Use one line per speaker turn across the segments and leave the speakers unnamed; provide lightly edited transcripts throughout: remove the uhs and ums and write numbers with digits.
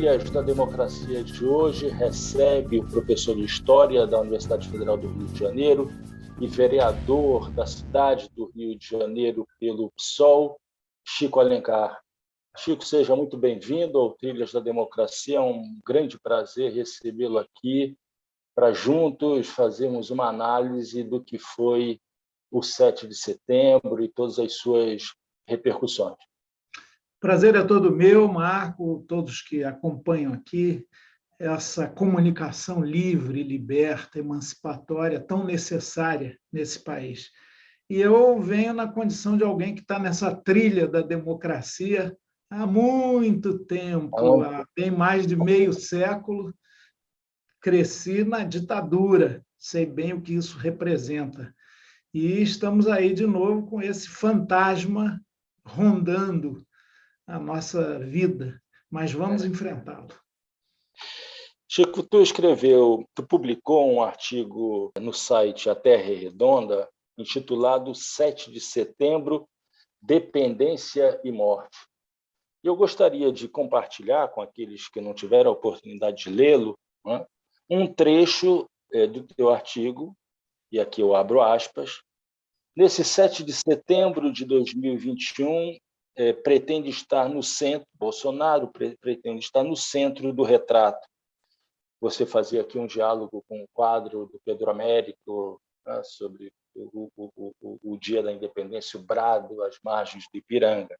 Trilhas da Democracia de hoje recebe o professor de História da Universidade Federal do Rio de Janeiro e vereador da cidade do Rio de Janeiro pelo PSOL, Chico Alencar. Chico, seja muito bem-vindo ao Trilhas da Democracia. É um grande prazer recebê-lo aqui para juntos fazermos uma análise do que foi o 7 de setembro e todas as suas repercussões.
Prazer é todo meu, Marco, todos que acompanham aqui essa comunicação livre, liberta, emancipatória, tão necessária nesse país. E eu venho na condição de alguém que está nessa trilha da democracia há muito tempo, há bem mais de meio século. Cresci na ditadura, sei bem o que isso representa. E estamos aí de novo com esse fantasma rondando a nossa vida, mas vamos enfrentá-lo.
Chico, tu publicou um artigo no site A Terra é Redonda, intitulado 7 de Setembro, Dependência e Morte. Eu gostaria de compartilhar com aqueles que não tiveram a oportunidade de lê-lo, né, um trecho do teu artigo, e aqui eu abro aspas. Nesse 7 de setembro de 2021, pretende estar no centro, Bolsonaro pretende estar no centro do retrato. Você fazia aqui um diálogo com o quadro do Pedro Américo, né, sobre o Dia da Independência, o brado às margens do Ipiranga.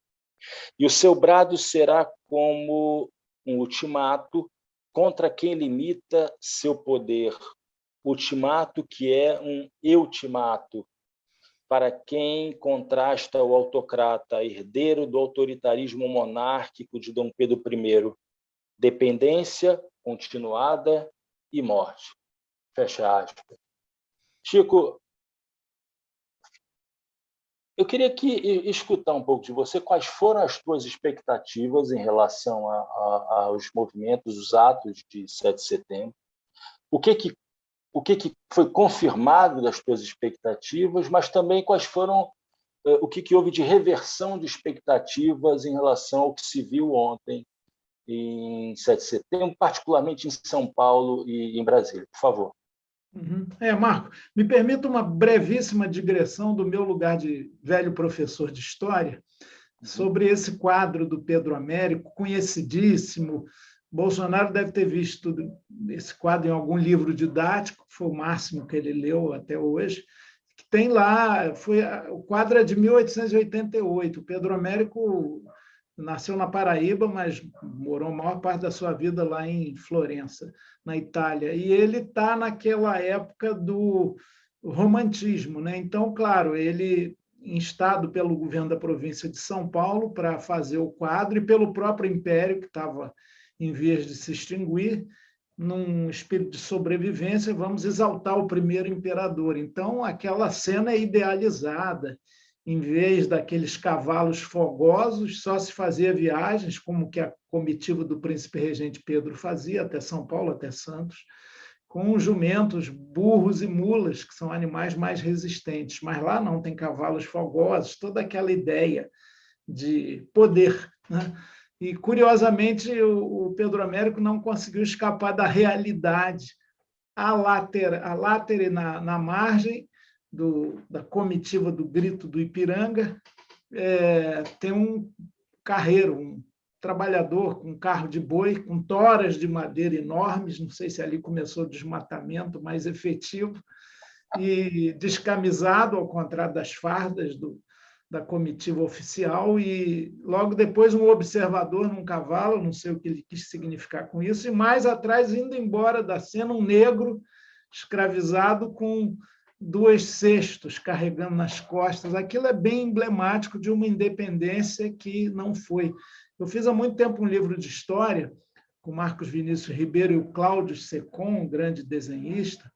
E o seu brado será como um ultimato contra quem limita seu poder. Ultimato que é um ultimato para quem contrasta o autocrata, herdeiro do autoritarismo monárquico de Dom Pedro I. Dependência continuada e morte. Fecha aspas. Chico, eu queria escutar um pouco de você quais foram as tuas expectativas em relação aos movimentos, os atos de 7 de setembro. O que foi confirmado das tuas expectativas, mas também quais foram o que houve de reversão de expectativas em relação ao que se viu ontem em 7 de setembro, particularmente em São Paulo e em Brasília. Por favor.
Marco, me permita uma brevíssima digressão do meu lugar de velho professor de História sobre esse quadro do Pedro Américo, conhecidíssimo. Bolsonaro deve ter visto esse quadro em algum livro didático, que foi o máximo que ele leu até hoje, que tem lá, o quadro é de 1888. O Pedro Américo nasceu na Paraíba, mas morou a maior parte da sua vida lá em Florença, na Itália. E ele está naquela época do romantismo, né? Então, claro, ele instado pelo governo da província de São Paulo para fazer o quadro e pelo próprio Império, que estava em vias de se extinguir, num espírito de sobrevivência, vamos exaltar o primeiro imperador. Então, aquela cena é idealizada. Em vez daqueles cavalos fogosos, só se fazia viagens, como que a comitiva do príncipe regente Pedro fazia, até São Paulo, até Santos, com jumentos, burros e mulas, que são animais mais resistentes. Mas lá não, tem cavalos fogosos, toda aquela ideia de poder, né? E, curiosamente, o Pedro Américo não conseguiu escapar da realidade. A látere na margem da comitiva do Grito do Ipiranga, tem um carreiro, um trabalhador com um carro de boi, com toras de madeira enormes, não sei se ali começou o desmatamento mais efetivo, e descamisado, ao contrário das fardas da comitiva oficial, e logo depois um observador num cavalo, não sei o que ele quis significar com isso, e mais atrás, indo embora da cena, um negro escravizado com 2 cestos carregando nas costas. Aquilo é bem emblemático de uma independência que não foi. Eu fiz há muito tempo um livro de história com Marcos Vinícius Ribeiro e o Cláudio Secom, um grande desenhista,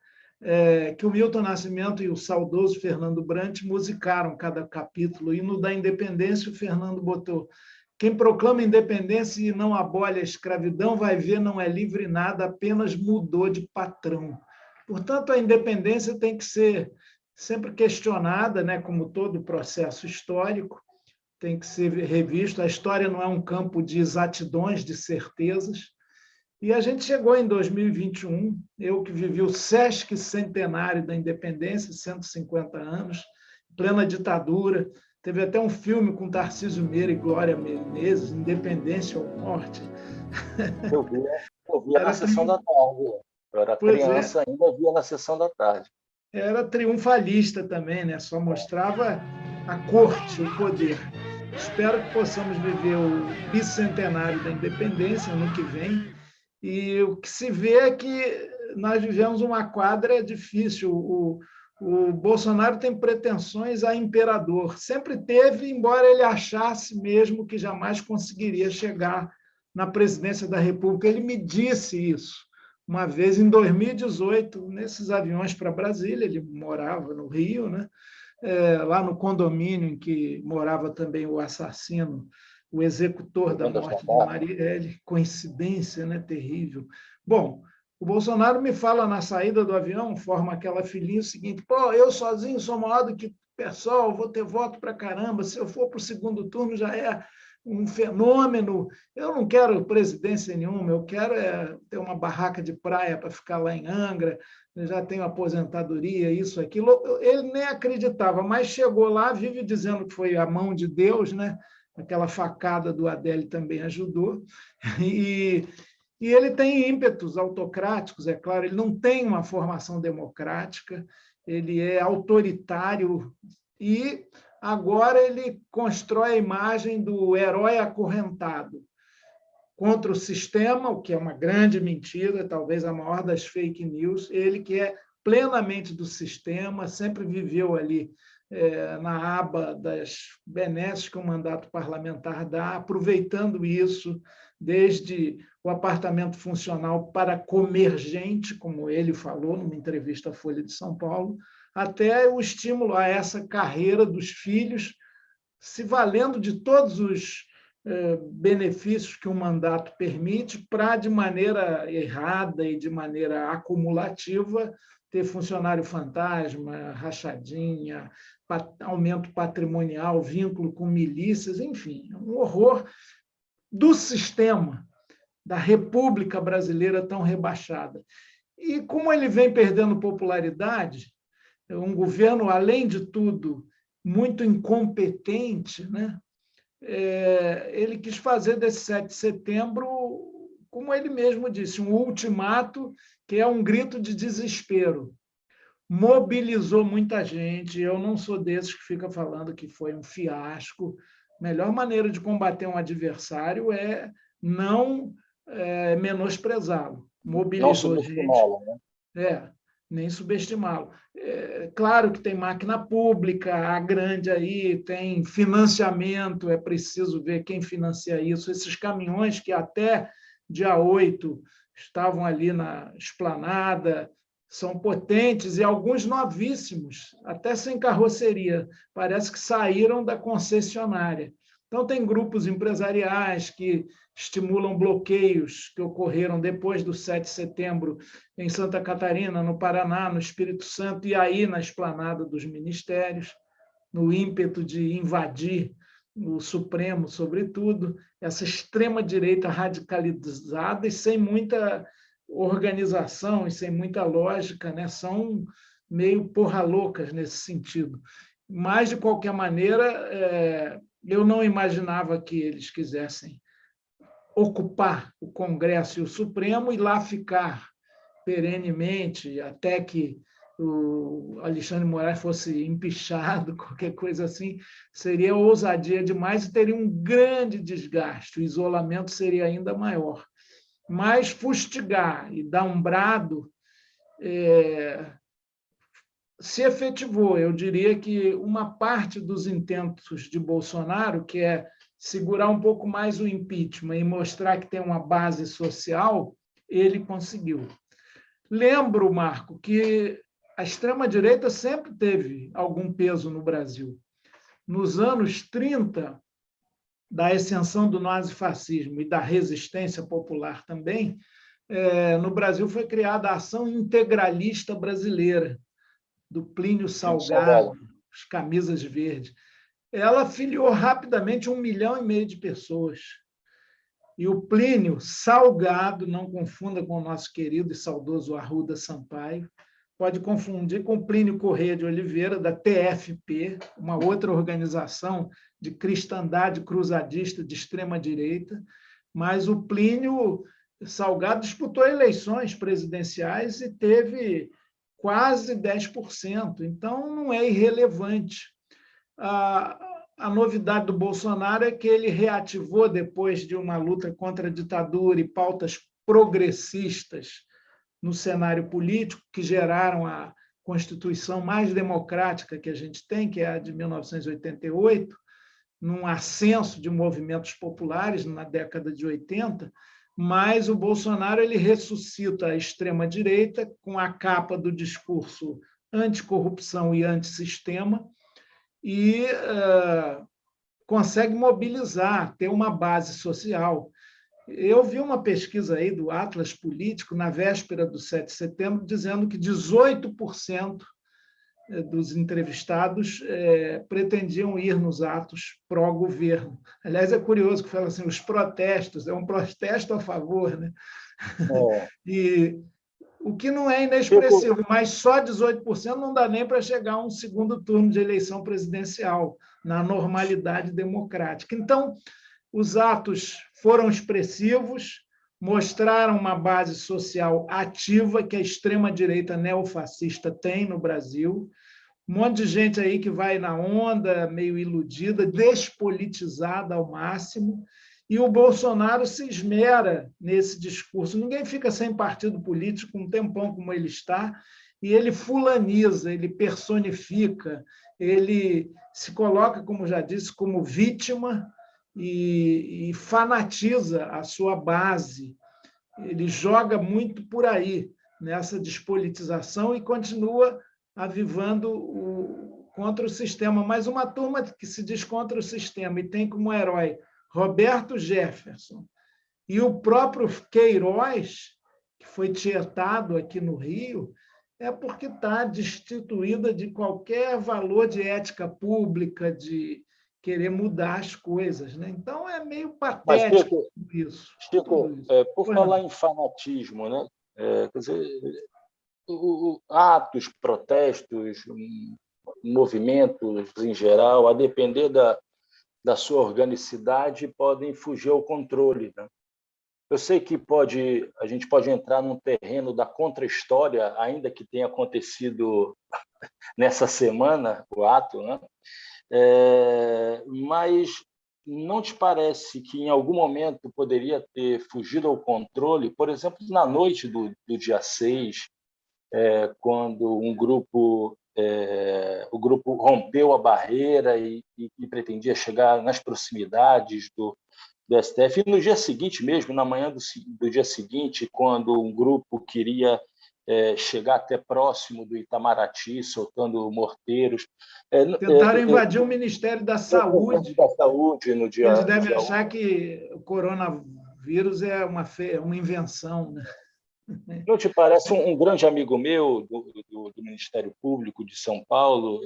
que o Milton Nascimento e o saudoso Fernando Brant musicaram cada capítulo, e no da independência o Fernando botou: quem proclama independência e não abole a escravidão vai ver, não é livre nada, apenas mudou de patrão. Portanto, a independência tem que ser sempre questionada, né, como todo processo histórico, tem que ser revisto. A história não é um campo de exatidões, de certezas, E a gente chegou em 2021, eu que vivi o Sesc Centenário da Independência, 150 anos, plena ditadura. Teve até um filme com Tarcísio Meira e Glória Menezes, Independência ou Morte.
Eu via, eu via na
Era
sessão da tarde. Eu era
Pois é,
criança, ainda via na sessão da tarde.
era triunfalista também, né? Só mostrava a corte, o poder. Espero que possamos viver o bicentenário da independência ano que vem. E o que se vê é que nós vivemos uma quadra difícil. O Bolsonaro tem pretensões a imperador. Sempre teve, embora ele achasse mesmo que jamais conseguiria chegar na presidência da República. Ele me disse isso uma vez em 2018, nesses aviões para Brasília. Ele morava no Rio, né? Lá no condomínio em que morava também o assassino, o executor da morte de Marielle. Coincidência, né? Terrível. Bom, o Bolsonaro me fala na saída do avião, forma aquela filhinha o seguinte: pô, eu sozinho sou maior do que o pessoal, vou ter voto para caramba, se eu for para o segundo turno já é um fenômeno, eu não quero presidência nenhuma, eu quero ter uma barraca de praia para ficar lá em Angra, eu já tenho aposentadoria, isso, aquilo. Ele nem acreditava, mas chegou lá, vive dizendo que foi a mão de Deus, né? Aquela facada do Adélio também ajudou, e ele tem ímpetos autocráticos, é claro, ele não tem uma formação democrática, ele é autoritário e agora ele constrói a imagem do herói acorrentado contra o sistema, o que é uma grande mentira, talvez a maior das fake news. Ele que é plenamente do sistema, sempre viveu ali na aba das benesses que o mandato parlamentar dá, aproveitando isso, desde o apartamento funcional para comer gente, como ele falou numa entrevista à Folha de São Paulo, até o estímulo a essa carreira dos filhos, se valendo de todos os benefícios que o mandato permite para, de maneira errada e de maneira acumulativa, ter funcionário fantasma, rachadinha, aumento patrimonial, vínculo com milícias, enfim, um horror do sistema, da República Brasileira tão rebaixada. E como ele vem perdendo popularidade, um governo, além de tudo, muito incompetente, né? Ele quis fazer desse 7 de setembro, como ele mesmo disse, um ultimato que é um grito de desespero. Mobilizou muita gente. Eu não sou desses que fica falando que foi um fiasco. A melhor maneira de combater um adversário é não menosprezá-lo. Mobilizou gente. Nem subestimá-lo. Claro que tem máquina pública, a grande aí, tem financiamento, é preciso ver quem financia isso. Esses caminhões que até dia 8 estavam ali na esplanada, são potentes e alguns novíssimos, até sem carroceria, parece que saíram da concessionária. Então, tem grupos empresariais que estimulam bloqueios que ocorreram depois do 7 de setembro em Santa Catarina, no Paraná, no Espírito Santo e aí na esplanada dos ministérios, no ímpeto de invadir o Supremo, sobretudo, essa extrema-direita radicalizada e sem muita organização e sem muita lógica, né? São meio porra-loucas nesse sentido. Mas, de qualquer maneira, eu não imaginava que eles quisessem ocupar o Congresso e o Supremo e lá ficar perenemente até que o Alexandre de Moraes fosse empichado, qualquer coisa assim, seria ousadia demais e teria um grande desgaste, o isolamento seria ainda maior. Mas fustigar e dar um brado se efetivou. Eu diria que uma parte dos intentos de Bolsonaro, que é segurar um pouco mais o impeachment e mostrar que tem uma base social, ele conseguiu. Lembro, Marco, que a extrema-direita sempre teve algum peso no Brasil. Nos anos 30, da ascensão do nazifascismo e da resistência popular também, no Brasil foi criada a Ação Integralista Brasileira, do Plínio Salgado, os Camisas Verdes. Ela filiou rapidamente 1,5 milhão de pessoas. E o Plínio Salgado, não confunda com o nosso querido e saudoso Arruda Sampaio, pode confundir com o Plínio Corrêa de Oliveira, da TFP, uma outra organização de cristandade cruzadista de extrema-direita, mas o Plínio Salgado disputou eleições presidenciais e teve quase 10%, então não é irrelevante. A novidade do Bolsonaro é que ele reativou, depois de uma luta contra a ditadura e pautas progressistas no cenário político, que geraram a Constituição mais democrática que a gente tem, que é a de 1988, num ascenso de movimentos populares na década de 80, mas o Bolsonaro ele ressuscita a extrema-direita com a capa do discurso anticorrupção e antissistema e consegue mobilizar, ter uma base social. Eu vi uma pesquisa aí do Atlas Político, na véspera do 7 de setembro, dizendo que 18% dos entrevistados pretendiam ir nos atos pró-governo. Aliás, é curioso que fala assim, os protestos, é um protesto a favor, né? E o que não é inexpressivo, mas só 18% não dá nem para chegar a um segundo turno de eleição presidencial, na normalidade democrática. Então, os atos foram expressivos, mostraram uma base social ativa que a extrema-direita neofascista tem no Brasil, um monte de gente aí que vai na onda, meio iludida, despolitizada ao máximo, e o Bolsonaro se esmera nesse discurso. Ninguém fica sem partido político um tempão como ele está, e ele fulaniza, ele personifica, ele se coloca, como já disse, como vítima e fanatiza a sua base. Ele joga muito por aí, nessa despolitização, e continua avivando contra o sistema. Mas uma turma que se diz contra o sistema e tem como herói Roberto Jefferson e o próprio Queiroz, que foi tietado aqui no Rio, é porque está destituída de qualquer valor de ética pública, de querer mudar as coisas, né? Então, é meio patético isso.
Chico, por falar em fanatismo, né? Quer dizer, atos, protestos, movimentos em geral, a depender da sua organicidade, podem fugir ao controle, né? Eu sei que a gente pode entrar num terreno da contra-história, ainda que tenha acontecido nessa semana o ato, né? Mas não te parece que em algum momento poderia ter fugido ao controle, por exemplo, na noite do dia 6, quando o grupo rompeu a barreira e pretendia chegar nas proximidades do STF, e no dia seguinte mesmo, na manhã do dia seguinte, quando um grupo queria chegar até próximo do Itamaraty, soltando morteiros.
Tentaram invadir o Ministério da Saúde.
No dia,
eles devem achar que o coronavírus é uma invenção, né?
Não te parece? Um grande amigo meu do Ministério Público de São Paulo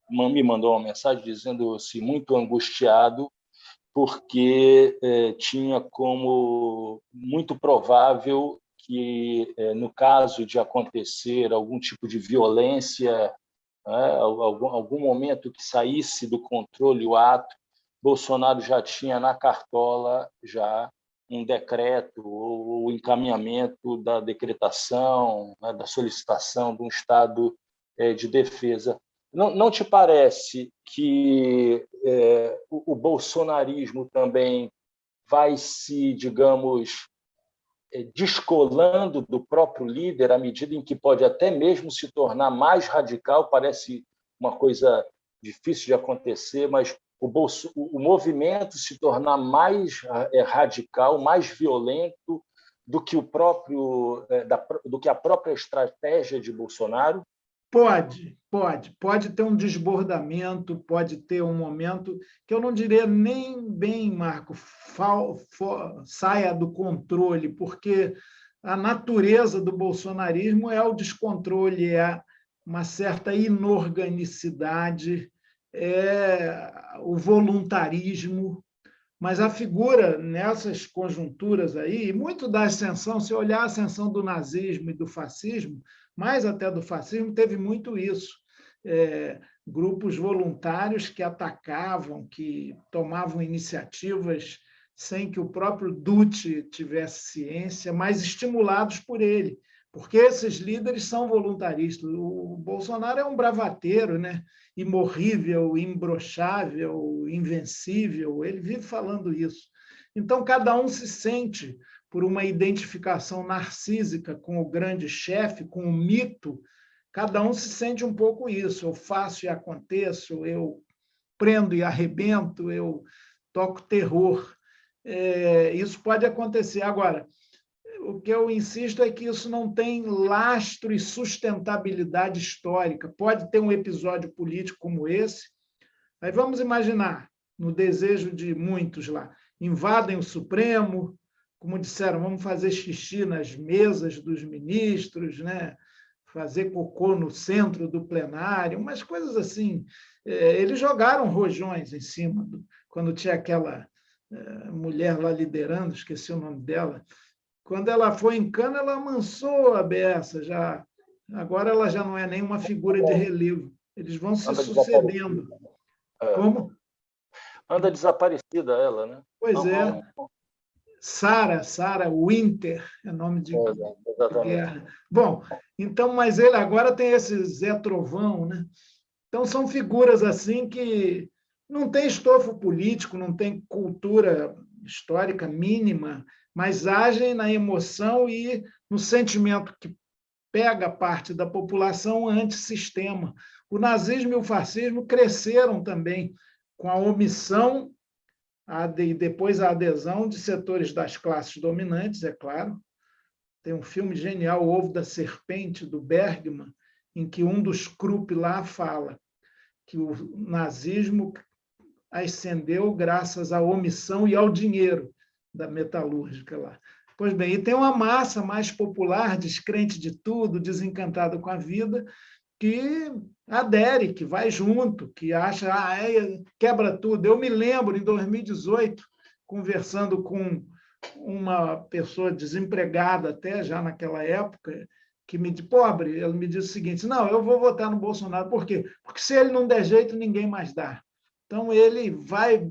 me mandou uma mensagem dizendo-se muito angustiado, porque tinha como muito provável que, no caso de acontecer algum tipo de violência, algum momento que saísse do controle o ato, Bolsonaro já tinha na cartola já um decreto ou o encaminhamento da decretação, né, da solicitação de um estado de defesa. Não te parece que o bolsonarismo também vai se, digamos, descolando do próprio líder à medida em que pode até mesmo se tornar mais radical? Parece uma coisa difícil de acontecer, mas o movimento se tornar mais radical, mais violento do que do que a própria estratégia de Bolsonaro?
Pode ter um desbordamento, pode ter um momento que eu não diria nem bem, Marco, saia do controle, porque a natureza do bolsonarismo é o descontrole, é uma certa inorganicidade, é o voluntarismo, mas a figura nessas conjunturas aí, e muito da ascensão, se olhar a ascensão do nazismo e do fascismo, mais até do fascismo, teve muito isso. Grupos voluntários que atacavam, que tomavam iniciativas sem que o próprio Duce tivesse ciência, mas estimulados por ele, porque esses líderes são voluntaristas. O Bolsonaro é um bravateiro, né? Imorrível, imbrochável, invencível, ele vive falando isso. Então, cada um se sente por uma identificação narcísica com o grande chefe, com o mito, cada um se sente um pouco isso. Eu faço e aconteço, eu prendo e arrebento, eu toco terror. Isso pode acontecer. Agora, o que eu insisto é que isso não tem lastro e sustentabilidade histórica. Pode ter um episódio político como esse. Aí vamos imaginar, no desejo de muitos lá, invadem o Supremo, como disseram, vamos fazer xixi nas mesas dos ministros, né? Fazer cocô no centro do plenário, umas coisas assim. Eles jogaram rojões em cima, quando tinha aquela mulher lá liderando, esqueci o nome dela. Quando ela foi em Cana, ela amansou a beça. Agora ela já não é nenhuma figura de relevo. Eles vão se sucedendo. Como?
Anda desaparecida ela, né?
Pois é. Sarah Winter, é nome de guerra. Bom, então, mas ele agora tem esse Zé Trovão, né? Então, são figuras assim que não tem estofo político, não tem cultura histórica mínima, mas agem na emoção e no sentimento que pega parte da população antissistema. O nazismo e o fascismo cresceram também com a omissão e depois a adesão de setores das classes dominantes, é claro. Tem um filme genial, O Ovo da Serpente, do Bergman, em que um dos Krupp lá fala que o nazismo ascendeu graças à omissão e ao dinheiro da metalúrgica lá. Pois bem, e tem uma massa mais popular, descrente de tudo, desencantada com a vida, que adere, que vai junto, que acha, quebra tudo. Eu me lembro, em 2018, conversando com uma pessoa desempregada até já naquela época, que pobre, ele me disse o seguinte: não, eu vou votar no Bolsonaro. Por quê? Porque se ele não der jeito, ninguém mais dá. Então, ele vai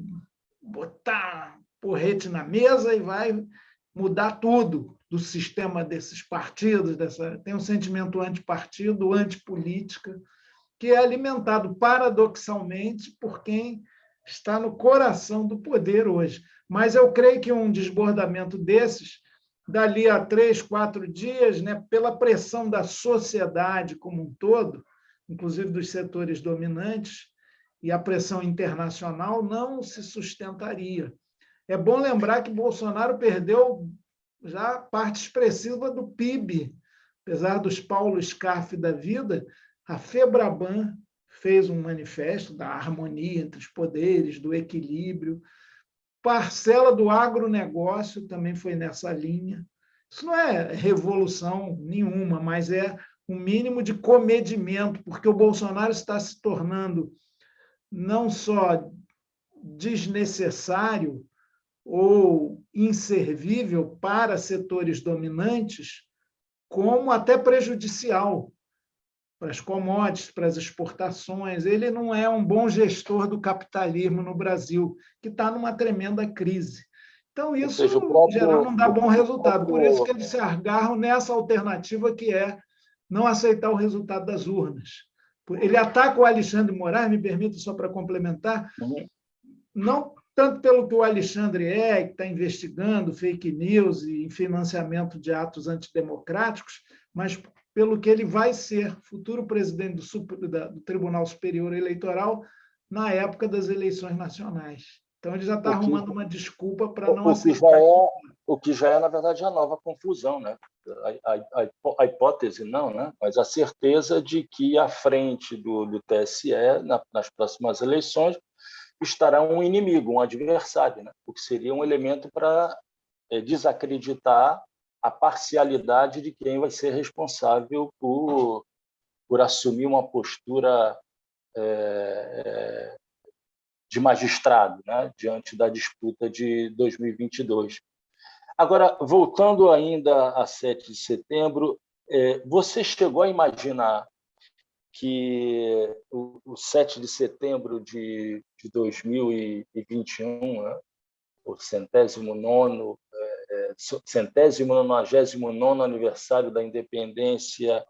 botar porrete na mesa e vai mudar tudo do sistema desses partidos. Tem um sentimento antipartido, antipolítica, que é alimentado paradoxalmente por quem está no coração do poder hoje. Mas eu creio que um desbordamento desses, dali a 3, 4 dias, né, pela pressão da sociedade como um todo, inclusive dos setores dominantes, e a pressão internacional, não se sustentaria. É bom lembrar que Bolsonaro perdeu já parte expressiva do PIB, apesar dos Paulo Scarfe da vida, a FEBRABAN fez um manifesto da harmonia entre os poderes, do equilíbrio. Parcela do agronegócio também foi nessa linha. Isso não é revolução nenhuma, mas é um mínimo de comedimento, porque o Bolsonaro está se tornando não só desnecessário ou inservível para setores dominantes, como até prejudicial para as commodities, para as exportações. Ele não é um bom gestor do capitalismo no Brasil, que está numa tremenda crise. Então, isso, em geral, não dá bom resultado. Por isso que eles se agarram nessa alternativa que é não aceitar o resultado das urnas. Ele ataca o Alexandre Moraes, me permita só para complementar, não tanto pelo que o Alexandre que está investigando fake news e financiamento de atos antidemocráticos, mas pelo que ele vai ser futuro presidente do Tribunal Superior Eleitoral na época das eleições nacionais. Então, ele já está arrumando uma desculpa para não aceitar.
O que já é, na verdade, a nova confusão, né? A hipótese não, né? Mas a certeza de que à frente do TSE, nas próximas eleições, estará um inimigo, um adversário, né? O que seria um elemento para desacreditar a parcialidade de quem vai ser responsável por assumir uma postura de magistrado, né, diante da disputa de 2022. Agora, voltando ainda a 7 de setembro, você chegou a imaginar que o 7 de setembro de 2021, né, o centésimo nonagésimo nono aniversário da independência,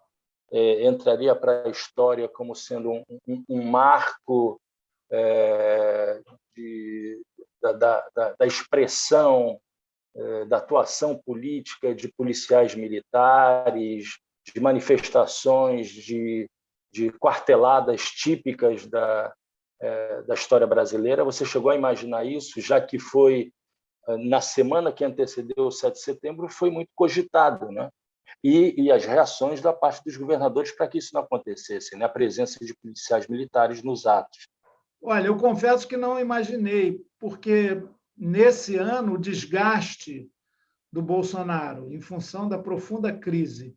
entraria para a história como sendo um marco da expressão, da atuação política de policiais militares, de manifestações, de quarteladas típicas da história brasileira. Você chegou a imaginar isso, já que foi, na semana que antecedeu o 7 de setembro, foi muito cogitado, né? E as reações da parte dos governadores para que isso não acontecesse, né? A presença de policiais militares nos atos.
Olha, eu confesso que não imaginei, porque nesse ano o desgaste do Bolsonaro, em função da profunda crise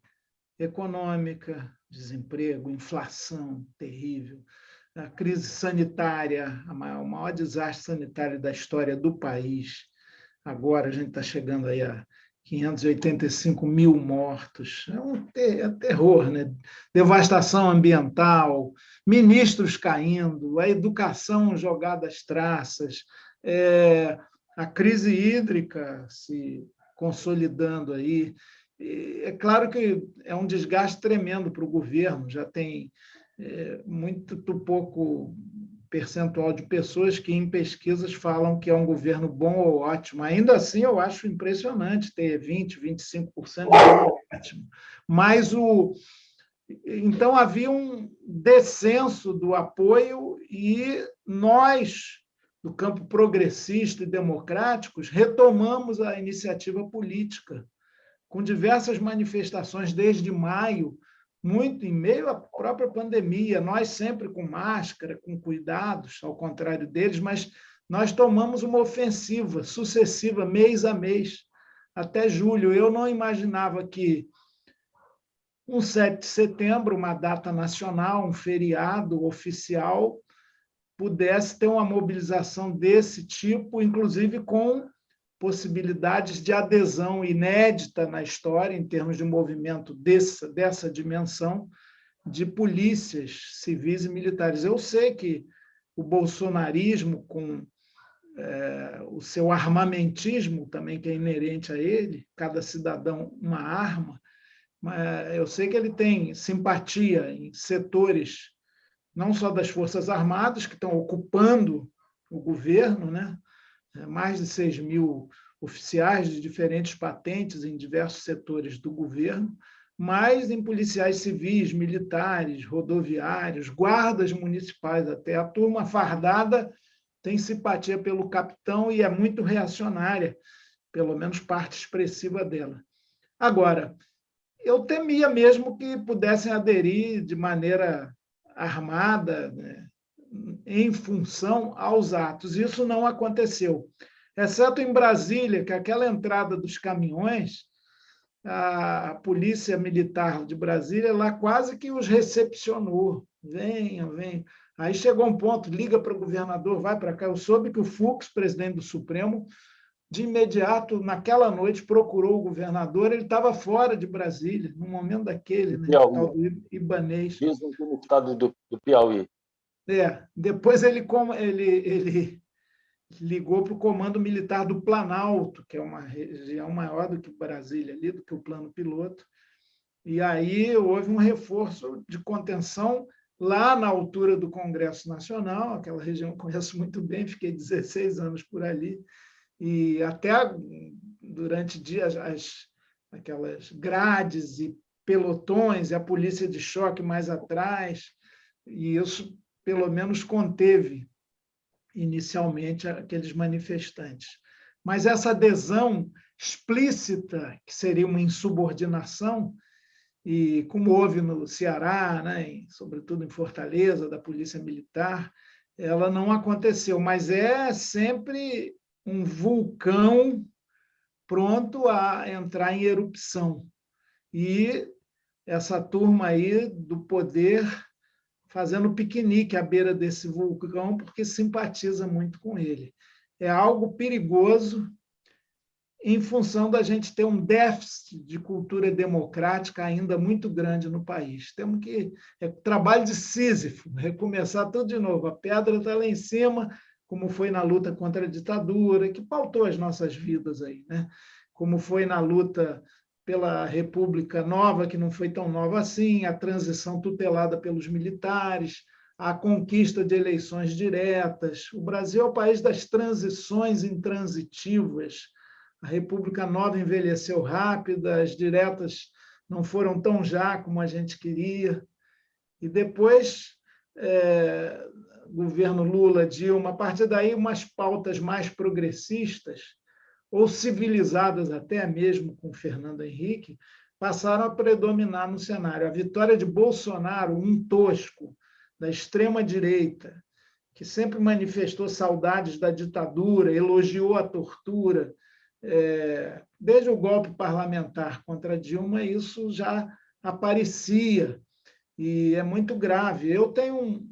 econômica, desemprego, inflação terrível, a crise sanitária, o maior desastre sanitário da história do país. Agora a gente está chegando aí a 585 mil mortos. É um terror, né? Devastação ambiental, ministros caindo, a educação jogada às traças, a crise hídrica se consolidando aí. E é claro que é um desgaste tremendo para o governo, já tem muito pouco percentual de pessoas que em pesquisas falam que é um governo bom ou ótimo. Ainda assim, eu acho impressionante ter 20%, 25% de bom ou ótimo. Mas então havia um descenso do apoio e nós, do campo progressista e democráticos, retomamos a iniciativa política, com diversas manifestações desde maio, muito em meio à própria pandemia, nós sempre com máscara, com cuidados, ao contrário deles, mas nós tomamos uma ofensiva sucessiva, mês a mês, até julho. Eu não imaginava que um 7 de setembro, uma data nacional, um feriado oficial, pudesse ter uma mobilização desse tipo, inclusive com possibilidades de adesão inédita na história, em termos de movimento dessa dimensão, de polícias civis e militares. Eu sei que o bolsonarismo, com o seu armamentismo também, que é inerente a ele, cada cidadão uma arma, mas eu sei que ele tem simpatia em setores, não só das Forças Armadas, que estão ocupando o governo, né? Mais de 6 mil oficiais de diferentes patentes em diversos setores do governo, mas em policiais civis, militares, rodoviários, guardas municipais até. A turma fardada tem simpatia pelo capitão e é muito reacionária, pelo menos parte expressiva dela. Agora, eu temia mesmo que pudessem aderir de maneira armada, né, em função aos atos. Isso não aconteceu. Exceto em Brasília, que aquela entrada dos caminhões, a Polícia Militar de Brasília lá quase que os recepcionou. Venha, venha. Aí chegou um ponto, liga para o governador, vai para cá. Eu soube que o Fux, presidente do Supremo, de imediato, naquela noite, procurou o governador, ele estava fora de Brasília, no momento daquele, né, tal do Ibanez.
Dizem que no estado do Piauí.
Depois ele ligou para o Comando Militar do Planalto, que é uma região maior do que Brasília, ali, do que o Plano Piloto, e aí houve um reforço de contenção lá na altura do Congresso Nacional, aquela região eu conheço muito bem, fiquei 16 anos por ali, e até durante dias aquelas grades e pelotões, e a polícia de choque mais atrás, e isso pelo menos conteve inicialmente aqueles manifestantes. Mas essa adesão explícita, que seria uma insubordinação, e como houve no Ceará, né, sobretudo em Fortaleza, da Polícia Militar, ela não aconteceu, mas é sempre um vulcão pronto a entrar em erupção. E essa turma aí do poder fazendo piquenique à beira desse vulcão, porque simpatiza muito com ele. É algo perigoso em função da gente ter um déficit de cultura democrática ainda muito grande no país. Temos que... É trabalho de Sísifo, recomeçar tudo de novo. A pedra está lá em cima, como foi na luta contra a ditadura, que pautou as nossas vidas aí, né? Como foi na luta pela República Nova, que não foi tão nova assim, a transição tutelada pelos militares, a conquista de eleições diretas. O Brasil é o país das transições intransitivas. A República Nova envelheceu rápido, as diretas não foram tão já como a gente queria. E depois, governo Lula, Dilma, a partir daí, umas pautas mais progressistas, ou civilizadas até mesmo com Fernando Henrique, passaram a predominar no cenário. A vitória de Bolsonaro, um tosco da extrema-direita, que sempre manifestou saudades da ditadura, elogiou a tortura, desde o golpe parlamentar contra Dilma, isso já aparecia, e é muito grave. Eu tenho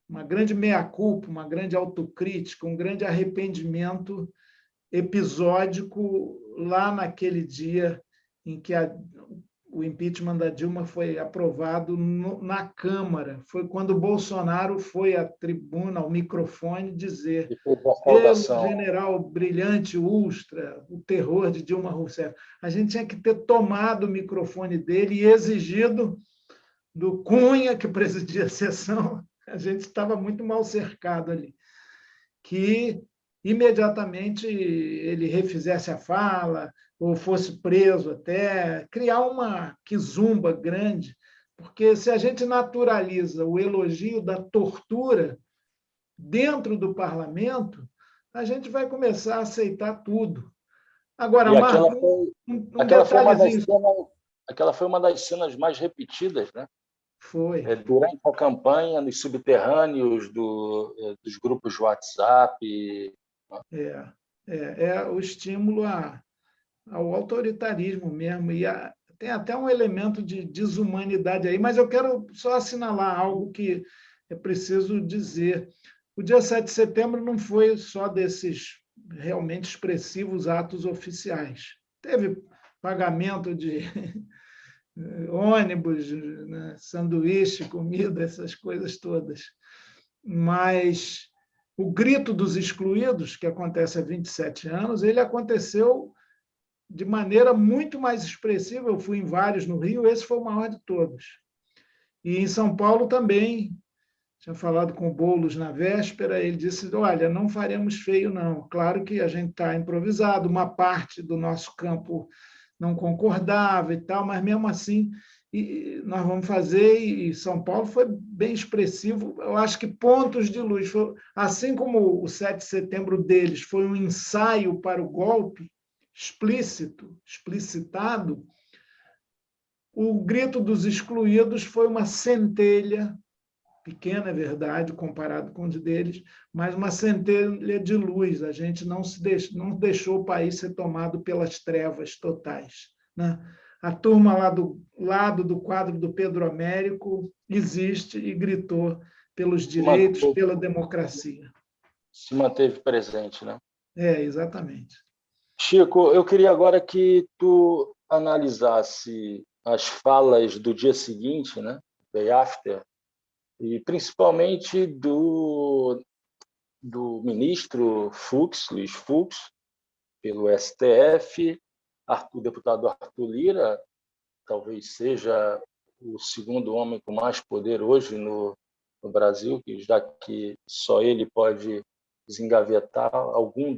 uma grande meia-culpa, uma grande autocrítica, um grande arrependimento episódico lá naquele dia em que o impeachment da Dilma foi aprovado na Câmara. Foi quando o Bolsonaro foi à tribuna, ao microfone, dizer: pelo general brilhante Ustra, o terror de Dilma Rousseff. A gente tinha que ter tomado o microfone dele e exigido do Cunha, que presidia a sessão, a gente estava muito mal cercado ali, que imediatamente ele refizesse a fala, ou fosse preso até, criar uma quizumba grande, porque se a gente naturaliza o elogio da tortura dentro do parlamento, a gente vai começar a aceitar tudo. Agora, Marco, um detalhezinho.
Aquela foi uma das cenas mais repetidas, né?
Foi.
Durante a campanha, nos subterrâneos dos grupos de WhatsApp.
É o estímulo ao autoritarismo mesmo, e tem até um elemento de desumanidade aí, mas eu quero só assinalar algo que é preciso dizer. O dia 7 de setembro não foi só desses realmente expressivos atos oficiais. Teve pagamento de ônibus, né, sanduíche, comida, essas coisas todas. Mas o grito dos excluídos, que acontece há 27 anos, ele aconteceu de maneira muito mais expressiva. Eu fui em vários no Rio, esse foi o maior de todos. E em São Paulo também, tinha falado com o Boulos na véspera, ele disse: olha, não faremos feio, não. Claro que a gente está improvisado, uma parte do nosso campo não concordava e tal, mas mesmo assim nós vamos fazer, e São Paulo foi bem expressivo. Eu acho que pontos de luz, assim como o 7 de setembro deles foi um ensaio para o golpe explicitado, o grito dos excluídos foi uma centelha, pequena, é verdade, comparado com o deles, mas uma centelha de luz. A gente não deixou o país ser tomado pelas trevas totais, né? A turma lá do lado do quadro do Pedro Américo existe e gritou pelos direitos, pela democracia.
Se manteve presente, né?
Exatamente.
Chico, eu queria agora que tu analisasse as falas do dia seguinte, né? Day after, e principalmente do ministro Luiz Fux, pelo STF, o deputado Arthur Lira, talvez seja o segundo homem com mais poder hoje no Brasil, já que só ele pode desengavetar algum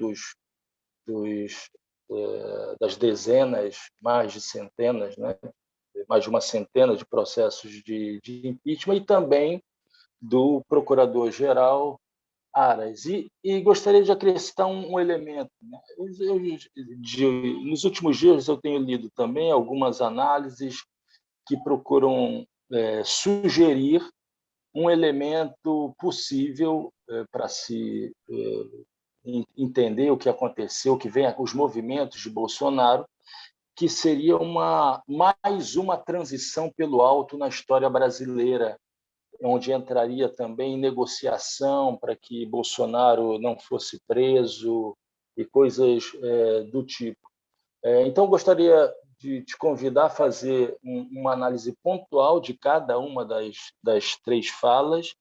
das dezenas, mais de centenas, né? Mais de uma centena de processos de impeachment, e também do procurador-geral Aras. E gostaria de acrescentar um elemento, né? Nos últimos dias eu tenho lido também algumas análises que procuram sugerir um elemento possível para se entender o que aconteceu, que vem os movimentos de Bolsonaro, que seria mais uma transição pelo alto na história brasileira, onde entraria também negociação para que Bolsonaro não fosse preso e coisas do tipo. Então, gostaria de te convidar a fazer uma análise pontual de cada uma das 3 falas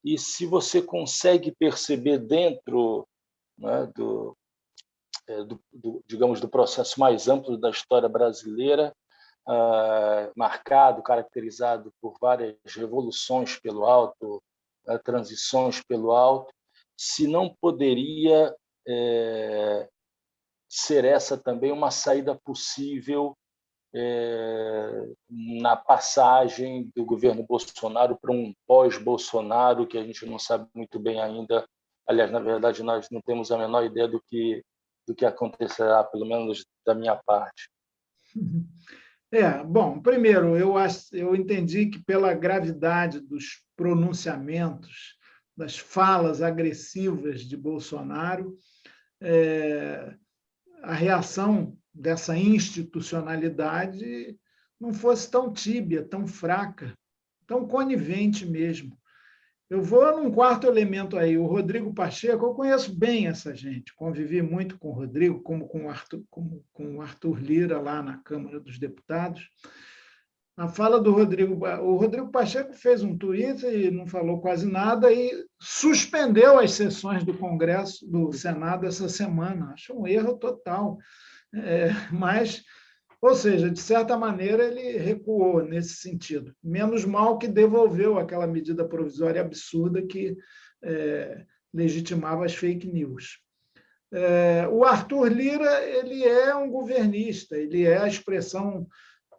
e se você consegue perceber dentro, né, digamos, do processo mais amplo da história brasileira, marcado, caracterizado por várias revoluções pelo alto, transições pelo alto, se não poderia ser essa também uma saída possível na passagem do governo Bolsonaro para um pós-Bolsonaro, que a gente não sabe muito bem ainda. Aliás, na verdade, nós não temos a menor ideia do que acontecerá, pelo menos da minha parte.
Bom, primeiro, eu entendi que, pela gravidade dos pronunciamentos, das falas agressivas de Bolsonaro, a reação dessa institucionalidade não fosse tão tíbia, tão fraca, tão conivente mesmo. Eu vou num quarto elemento aí, o Rodrigo Pacheco. Eu conheço bem essa gente, convivi muito com o Rodrigo, como com o Arthur Lira lá na Câmara dos Deputados. A fala do o Rodrigo Pacheco fez um tweet e não falou quase nada e suspendeu as sessões do Congresso, do Senado, essa semana. Acho um erro total. Mas, ou seja, de certa maneira, ele recuou nesse sentido. Menos mal que devolveu aquela medida provisória absurda que legitimava as fake news. O Arthur Lira, ele é um governista, ele é a expressão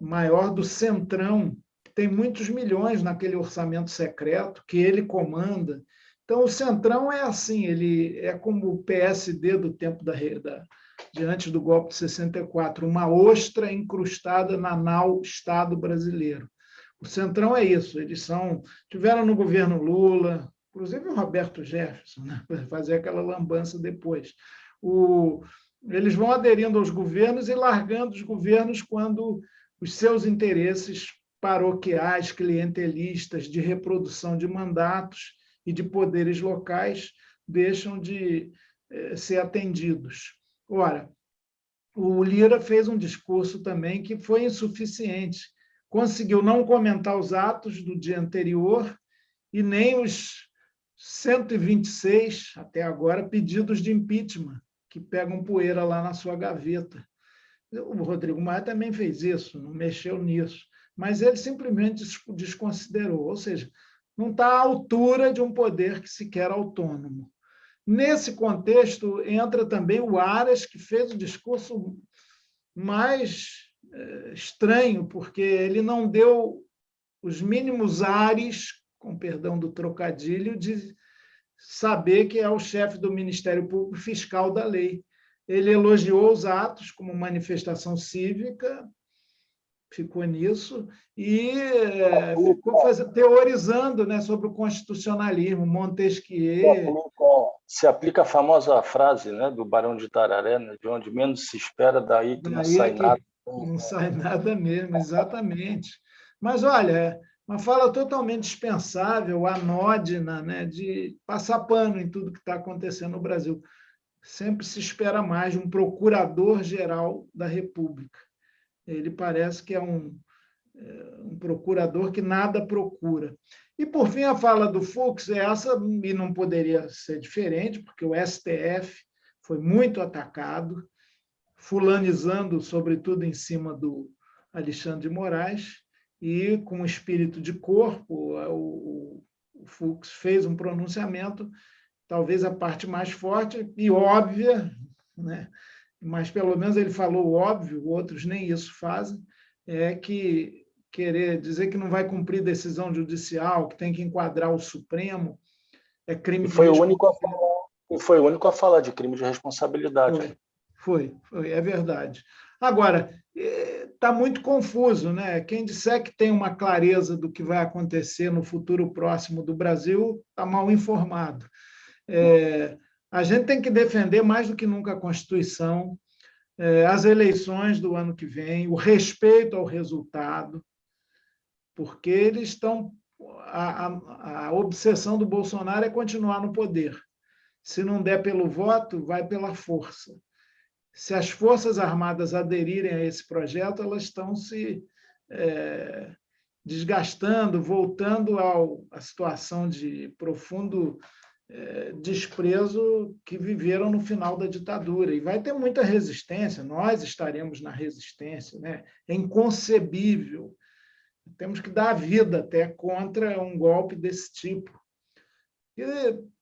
maior do Centrão, que tem muitos milhões naquele orçamento secreto que ele comanda. Então, o Centrão é assim, ele é como o PSD do tempo diante do golpe de 64, uma ostra incrustada na nau Estado brasileiro. O Centrão é isso, eles tiveram no governo Lula, inclusive o Roberto Jefferson, né, para fazer aquela lambança depois. Eles vão aderindo aos governos e largando os governos quando os seus interesses paroquiais, clientelistas, de reprodução de mandatos e de poderes locais deixam de ser atendidos. Ora, o Lira fez um discurso também que foi insuficiente. Conseguiu não comentar os atos do dia anterior e nem os 126, até agora, pedidos de impeachment, que pegam poeira lá na sua gaveta. O Rodrigo Maia também fez isso, não mexeu nisso, mas ele simplesmente desconsiderou, ou seja, não está à altura de um poder que se quer autônomo. Nesse contexto, entra também o Aras, que fez o discurso mais estranho, porque ele não deu os mínimos ares, com perdão do trocadilho, de saber que é o chefe do Ministério Público fiscal da lei. Ele elogiou os atos como manifestação cívica, ficou nisso, e ficou teorizando, né, sobre o constitucionalismo, Montesquieu.
Se aplica a famosa frase, né, do Barão de Tararé, né, de onde menos se espera, daí que não sai nada.
Não sai nada mesmo, exatamente. Mas, olha, uma fala totalmente dispensável, anódina, né, de passar pano em tudo que está acontecendo no Brasil. Sempre se espera mais de um procurador-geral da República. Ele parece que é um procurador que nada procura. E, por fim, a fala do Fux é essa, e não poderia ser diferente, porque o STF foi muito atacado, fulanizando, sobretudo, em cima do Alexandre de Moraes, e, com espírito de corpo, o Fux fez um pronunciamento, talvez a parte mais forte e óbvia, né? Mas pelo menos ele falou óbvio, outros nem isso fazem, é que querer dizer que não vai cumprir decisão judicial, que tem que enquadrar o Supremo, é crime de responsabilidade.
Foi o único a falar de crime de responsabilidade.
Foi, é verdade. Agora, está muito confuso, né? Quem disser que tem uma clareza do que vai acontecer no futuro próximo do Brasil está mal informado. A gente tem que defender mais do que nunca a Constituição, as eleições do ano que vem, o respeito ao resultado, porque eles estão a obsessão do Bolsonaro é continuar no poder. Se não der pelo voto, vai pela força. Se as Forças Armadas aderirem a esse projeto, elas estão se desgastando, voltando à situação de profundo desprezo que viveram no final da ditadura. E vai ter muita resistência, nós estaremos na resistência, né? É inconcebível. Temos que dar a vida até contra um golpe desse tipo. E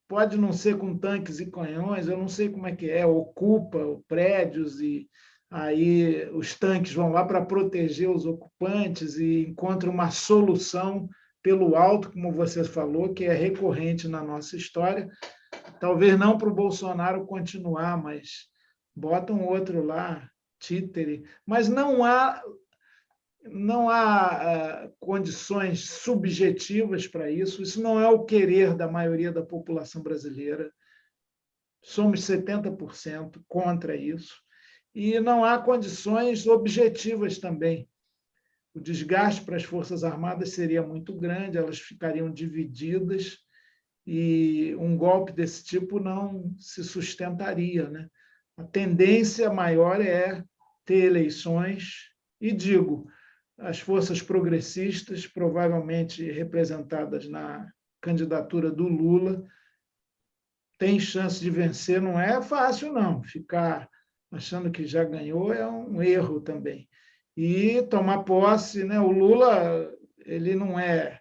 pode não ser com tanques e canhões, eu não sei como é que é, ocupa prédios e aí os tanques vão lá para proteger os ocupantes e encontram uma solução pelo alto, como você falou, que é recorrente na nossa história. Talvez não para o Bolsonaro continuar, mas botam outro lá, títere. Mas não há condições subjetivas para isso. Isso não é o querer da maioria da população brasileira. Somos 70% contra isso. E não há condições objetivas também. O desgaste para as Forças Armadas seria muito grande, elas ficariam divididas e um golpe desse tipo não se sustentaria, né? A tendência maior é ter eleições, e digo, as forças progressistas, provavelmente representadas na candidatura do Lula, têm chance de vencer. Não é fácil, não. Ficar achando que já ganhou é um erro também. E tomar posse, né? O Lula, ele não é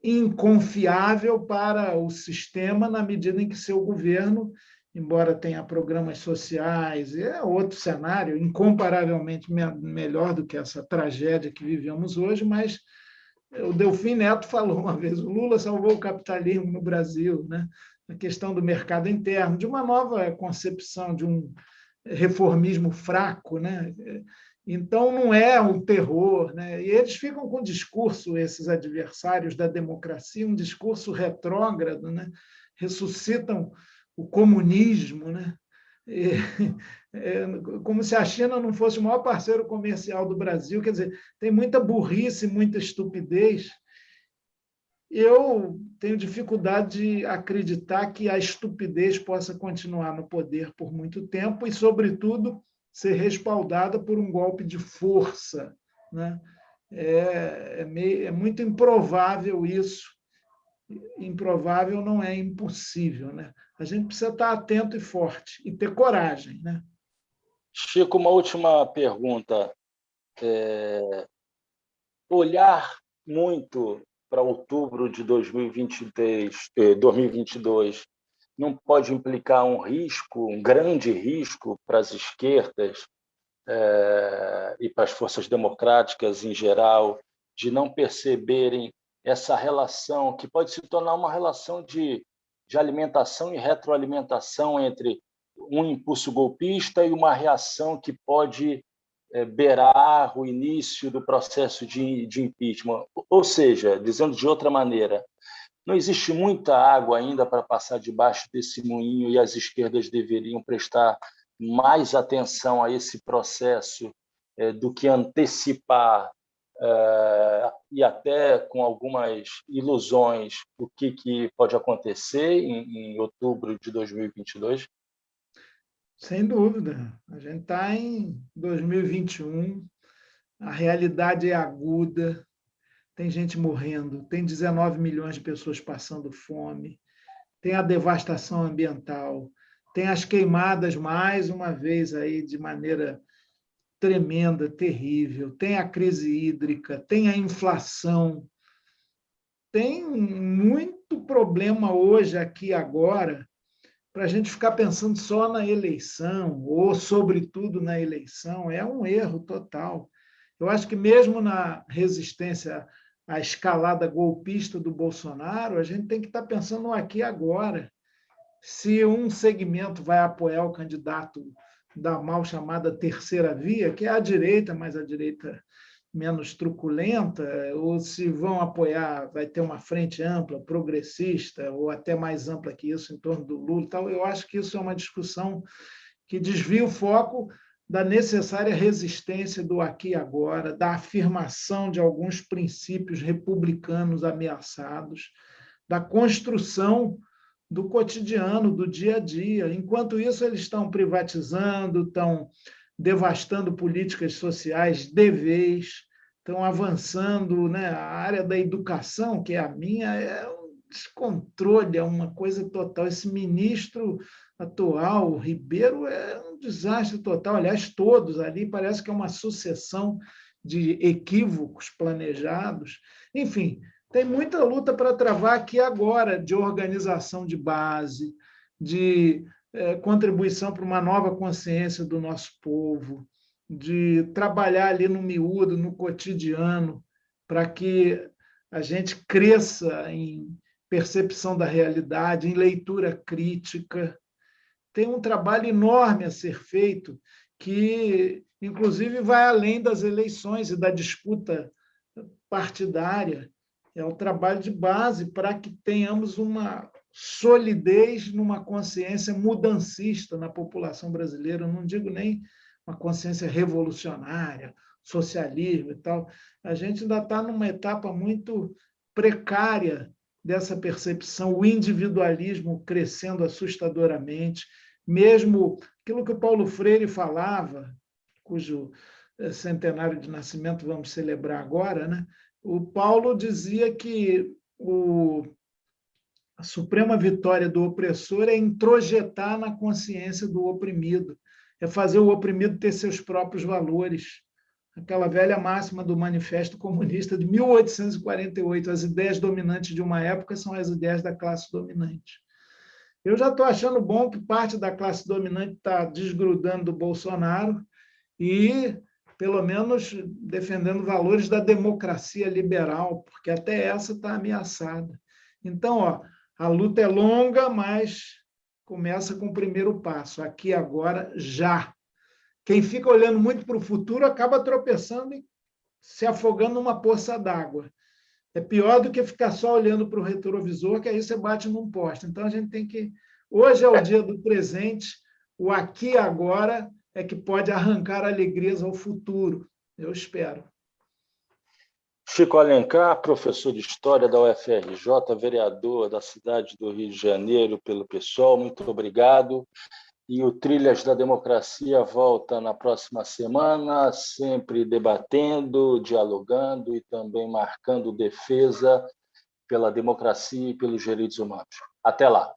inconfiável para o sistema na medida em que seu governo, embora tenha programas sociais, é outro cenário, incomparavelmente melhor do que essa tragédia que vivemos hoje, mas o Delfim Neto falou uma vez, o Lula salvou o capitalismo no Brasil, né? A questão do mercado interno, de uma nova concepção, de um reformismo fraco, né? Então, não é um terror, né? E eles ficam com discurso, esses adversários da democracia, um discurso retrógrado, né? Ressuscitam o comunismo, né? Como se a China não fosse o maior parceiro comercial do Brasil. Quer dizer, tem muita burrice, muita estupidez. Eu tenho dificuldade de acreditar que a estupidez possa continuar no poder por muito tempo e, sobretudo, ser respaldada por um golpe de força, né? É muito improvável isso. Improvável não é impossível, né? A gente precisa estar atento e forte e ter coragem, né?
Chico, uma última pergunta. Olhar muito para outubro de 2022 não pode implicar um risco, um grande risco para as esquerdas e para as forças democráticas em geral, de não perceberem essa relação, que pode se tornar uma relação de alimentação e retroalimentação entre um impulso golpista e uma reação que pode beirar o início do processo de impeachment. Ou seja, dizendo de outra maneira, não existe muita água ainda para passar debaixo desse moinho e as esquerdas deveriam prestar mais atenção a esse processo do que antecipar e até com algumas ilusões o que pode acontecer em outubro de 2022?
Sem dúvida. A gente está em 2021, a realidade é aguda, tem gente morrendo, tem 19 milhões de pessoas passando fome, tem a devastação ambiental, tem as queimadas, mais uma vez, aí de maneira tremenda, terrível, tem a crise hídrica, tem a inflação, tem muito problema hoje, aqui, agora, para a gente ficar pensando só na eleição, ou sobretudo na eleição, é um erro total. Eu acho que mesmo na resistência à escalada golpista do Bolsonaro, a gente tem que estar pensando no aqui e agora. Se um segmento vai apoiar o candidato da mal chamada terceira via, que é a direita, mas a direita menos truculenta, ou se vão apoiar, vai ter uma frente ampla, progressista, ou até mais ampla que isso, em torno do Lula e tal. Eu acho que isso é uma discussão que desvia o foco da necessária resistência do aqui e agora, da afirmação de alguns princípios republicanos ameaçados, da construção do cotidiano, do dia a dia. Enquanto isso, eles estão privatizando, estão devastando políticas sociais de vez, estão avançando, né? A área da educação, que é a minha, é um descontrole, é uma coisa total. Esse ministro atual, o Ribeiro, é um desastre total. Aliás, todos ali, parece que é uma sucessão de equívocos planejados. Enfim, tem muita luta para travar aqui agora, de organização de base, de contribuição para uma nova consciência do nosso povo, de trabalhar ali no miúdo, no cotidiano, para que a gente cresça em percepção da realidade, em leitura crítica. Tem um trabalho enorme a ser feito, que, inclusive, vai além das eleições e da disputa partidária. É o trabalho de base para que tenhamos uma solidez numa consciência mudancista na população brasileira. Eu não digo nem uma consciência revolucionária, socialismo e tal. A gente ainda está numa etapa muito precária dessa percepção, o individualismo crescendo assustadoramente, mesmo aquilo que o Paulo Freire falava, cujo centenário de nascimento vamos celebrar agora, né? O Paulo dizia que a suprema vitória do opressor é introjetar na consciência do oprimido, é fazer o oprimido ter seus próprios valores. Aquela velha máxima do Manifesto Comunista de 1848, as ideias dominantes de uma época são as ideias da classe dominante. Eu já estou achando bom que parte da classe dominante está desgrudando do Bolsonaro e, pelo menos, defendendo valores da democracia liberal, porque até essa está ameaçada. Então, a luta é longa, mas começa com o primeiro passo, aqui, agora, já. Quem fica olhando muito para o futuro acaba tropeçando e se afogando numa poça d'água. É pior do que ficar só olhando para o retrovisor, que aí você bate num poste. Então, a gente tem que... Hoje é o dia do presente, o aqui e agora é que pode arrancar alegrias ao futuro. Eu espero.
Chico Alencar, professor de História da UFRJ, vereador da cidade do Rio de Janeiro pelo PSOL, muito obrigado. E o Trilhas da Democracia volta na próxima semana, sempre debatendo, dialogando e também marcando defesa pela democracia e pelos direitos humanos. Até lá.